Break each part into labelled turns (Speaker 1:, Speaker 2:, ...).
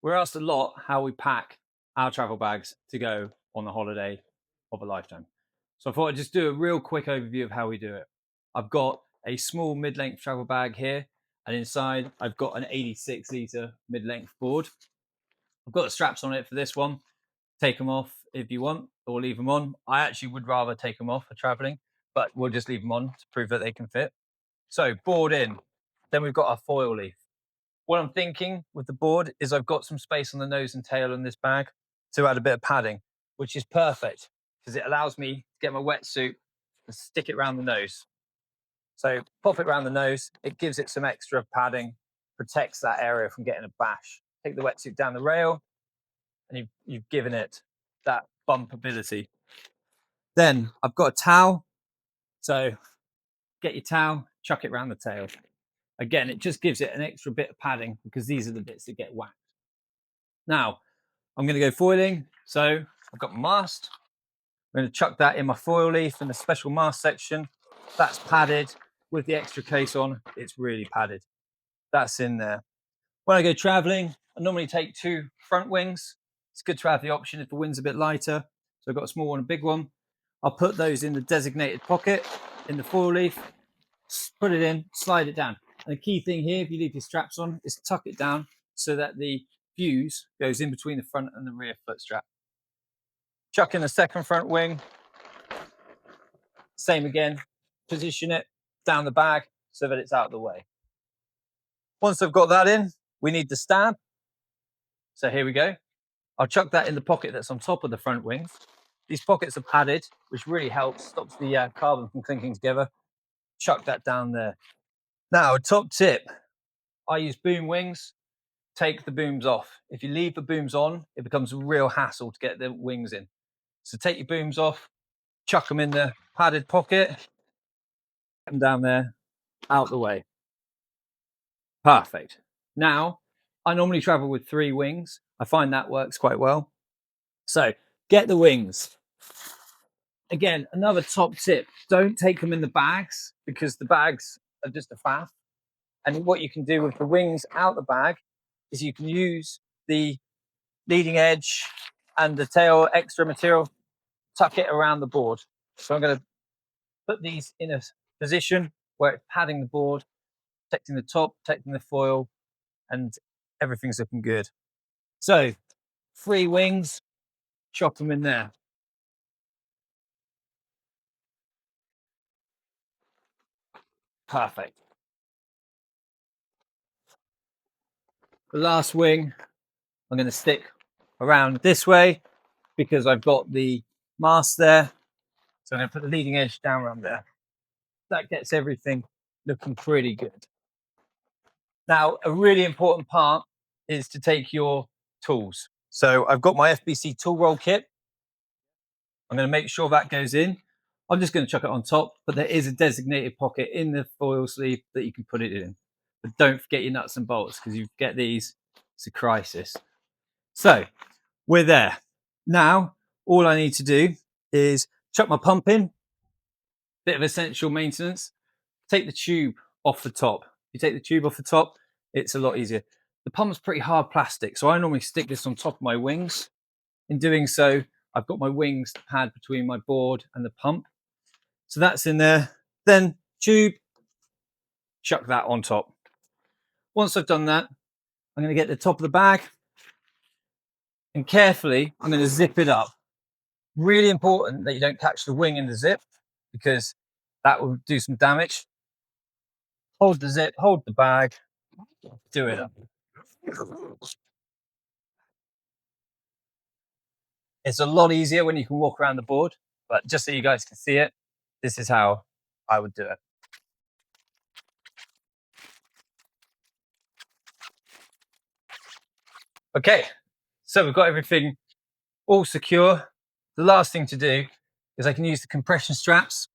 Speaker 1: We're asked a lot how we pack our travel bags to go on the holiday of a lifetime. So I thought I'd just do a real quick overview of how we do it. I've got a small mid-length travel bag here, and inside I've got an 86-litre mid-length board. I've got the straps on it for this one. Take them off if you want, or leave them on. I actually would rather take them off for traveling, but we'll just leave them on to prove that they can fit. So board in. Then we've got our foil leaf. What I'm thinking with the board is I've got some space on the nose and tail in this bag to add a bit of padding, which is perfect because it allows me to get my wetsuit and stick it around the nose. So pop it around the nose, it gives it some extra padding, protects that area from getting a bash. Take the wetsuit down the rail and you've given it that bumpability. Then I've got a towel. So get your towel, chuck it around the tail. Again, it just gives it an extra bit of padding because these are the bits that get whacked. Now, I'm going to go foiling. So I've got my mast. I'm going to chuck that in my foil leaf in the special mast section. That's padded with the extra case on. It's really padded. That's in there. When I go traveling, I normally take 2 front wings. It's good to have the option if the wind's a bit lighter. So I've got a small one and a big one. I'll put those in the designated pocket in the foil leaf, put it in, slide it down. And the key thing here, if you leave your straps on, is tuck it down so that the fuse goes in between the front and the rear foot strap. Chuck in the second front wing. Same again, position it down the bag so that it's out of the way. Once I've got that in, we need the stab. So here we go. I'll chuck that in the pocket that's on top of the front wings. These pockets are padded, which really helps, stops the carbon from clinking together. Chuck that down there. Now, a top tip. I use boom wings. Take the booms off. If you leave the booms on, it becomes a real hassle to get the wings in. So take your booms off, chuck them in the padded pocket, get them down there, out the way. Perfect. Now, I normally travel with 3 wings. I find that works quite well. So get the wings. Again, another top tip, don't take them in the bags because the bags are just a faff. And what you can do with the wings out the bag is you can use the leading edge and the tail extra material, tuck it around the board. So I'm going to put these in a position where it's padding the board, protecting the top, protecting the foil, and everything's looking good. So 3 wings, chop them in there. Perfect. The last wing, I'm going to stick around this way because I've got the mast there. So I'm going to put the leading edge down around there. That gets everything looking pretty good. Now, a really important part is to take your tools. So I've got my FBC tool roll kit. I'm going to make sure that goes in. I'm just going to chuck it on top, but there is a designated pocket in the foil sleeve that you can put it in. But don't forget your nuts and bolts because you get these, it's a crisis. So we're there. Now, all I need to do is chuck my pump in, bit of essential maintenance, take the tube off the top. You take the tube off the top, it's a lot easier. The pump's pretty hard plastic, so I normally stick this on top of my wings. In doing so, I've got my wings to pad between my board and the pump. So that's in there. Then tube, chuck that on top. Once I've done that, I'm going to get the top of the bag and carefully, I'm going to zip it up. Really important that you don't catch the wing in the zip because that will do some damage. Hold the zip, hold the bag, do it up. It's a lot easier when you can walk around the board, but just so you guys can see it, this is how I would do it. Okay, so we've got everything all secure. The last thing to do is I can use the compression straps.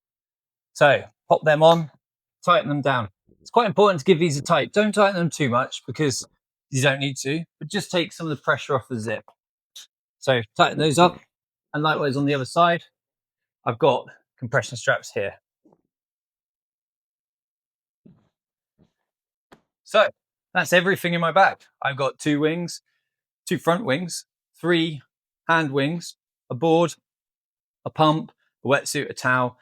Speaker 1: So pop them on, tighten them down. It's quite important to give these a tight. Don't tighten them too much because you don't need to, but just take some of the pressure off the zip. So tighten those up. And likewise on the other side, I've got compression straps here. So that's everything in my bag. I've got 2 wings, 2 front wings, 3 hand wings, a board, a pump, a wetsuit, a towel.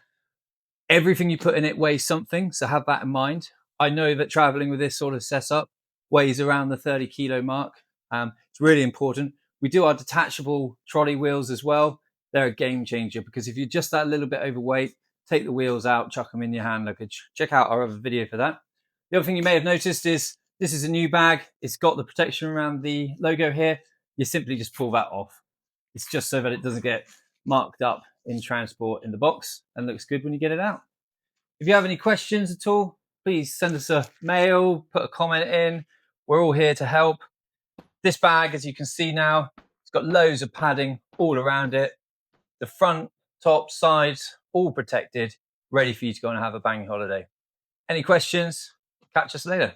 Speaker 1: Everything you put in it weighs something, so have that in mind. I know that traveling with this sort of setup weighs around the 30 kilo mark. It's really important. We do our detachable trolley wheels as well. They're a game changer because if you're just that little bit overweight, take the wheels out, chuck them in your hand luggage. Check out our other video for that. The other thing you may have noticed is this is a new bag. It's got the protection around the logo here. You simply just pull that off. It's just so that it doesn't get marked up in transport in the box and looks good when you get it out. If you have any questions at all, please send us a mail, put a comment in. We're all here to help. This bag, as you can see now, it's got loads of padding all around it. The front, top, sides, all protected, ready for you to go and have a banging holiday. Any questions? Catch us later.